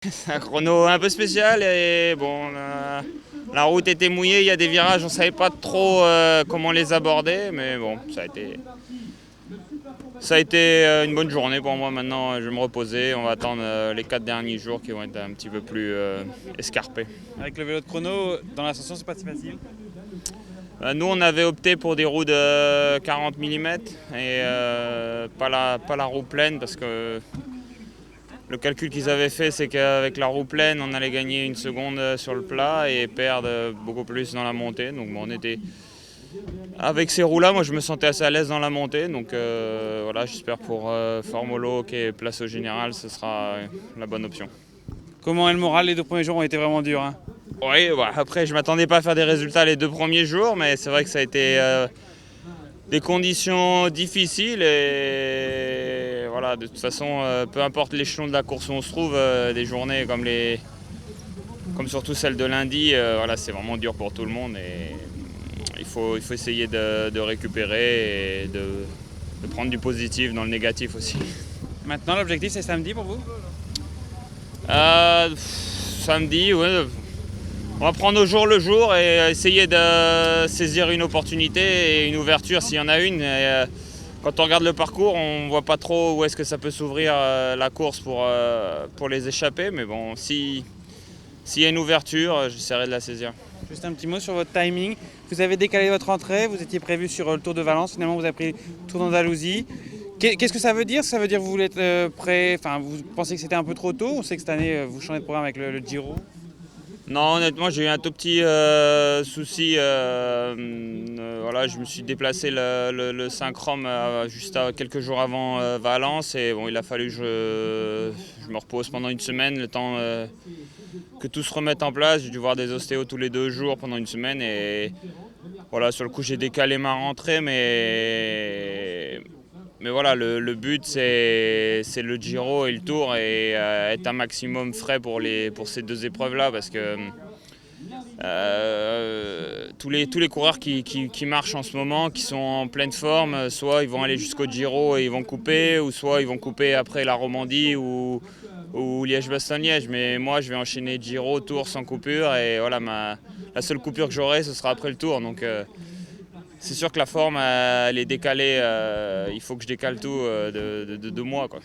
C'est un chrono un peu spécial et bon, la route était mouillée, il y a des virages, on ne savait pas trop comment les aborder, mais bon, ça a été une bonne journée pour moi. Maintenant, je vais me reposer, on va attendre les 4 derniers jours qui vont être un petit peu plus escarpés. Avec le vélo de chrono, dans l'ascension, c'est pas si facile. Nous, on avait opté pour des roues de 40 mm et pas la roue pleine parce que le calcul qu'ils avaient fait, c'est qu'avec la roue pleine, on allait gagner une seconde sur le plat et perdre beaucoup plus dans la montée. Donc bon, on était avec ces roues-là, moi je me sentais assez à l'aise dans la montée. Donc voilà, j'espère pour Formolo qui est place au général, ce sera la bonne option. Comment est le moral? Les 2 premiers jours ont été vraiment durs, hein. Oui, voilà. Après je m'attendais pas à faire des résultats les 2 premiers jours, mais c'est vrai que ça a été des conditions difficiles et voilà, de toute façon, peu importe l'échelon de la course où on se trouve, des journées comme surtout celle de lundi, voilà, c'est vraiment dur pour tout le monde et il faut essayer de récupérer et de prendre du positif dans le négatif aussi. Maintenant, l'objectif, c'est samedi pour vous? Samedi, ouais, on va prendre au jour le jour et essayer de saisir une opportunité et une ouverture s'il y en a une. Quand on regarde le parcours, on ne voit pas trop où est-ce que ça peut s'ouvrir la course pour les échapper. Mais bon, s'il y a une ouverture, j'essaierai de la saisir. Juste un petit mot sur votre timing. Vous avez décalé votre entrée, vous étiez prévu sur le Tour de Valence, finalement vous avez pris le Tour d'Andalousie. Qu'est-ce que ça veut dire? Ça veut dire que vous voulez être prêt, enfin vous pensez que c'était un peu trop tôt? On sait que cette année vous changez de programme avec le Giro. Non, honnêtement, j'ai eu un tout petit souci. Voilà, je me suis déplacé le 5 Rome juste quelques jours avant Valence et bon, il a fallu que je me repose pendant une semaine, le temps que tout se remette en place. J'ai dû voir des ostéos tous les 2 jours pendant une semaine et voilà, sur le coup j'ai décalé ma rentrée, mais voilà, le but c'est le Giro et le Tour et être un maximum frais pour ces 2 épreuves-là parce que tous les coureurs qui marchent en ce moment, qui sont en pleine forme, soit ils vont aller jusqu'au Giro et ils vont couper, ou soit ils vont couper après la Romandie ou Liège-Bastogne-Liège. Mais moi, je vais enchaîner Giro, Tour sans coupure. Et voilà, la seule coupure que j'aurai, ce sera après le Tour. Donc c'est sûr que la forme, elle est décalée. Il faut que je décale tout de 2 mois, quoi.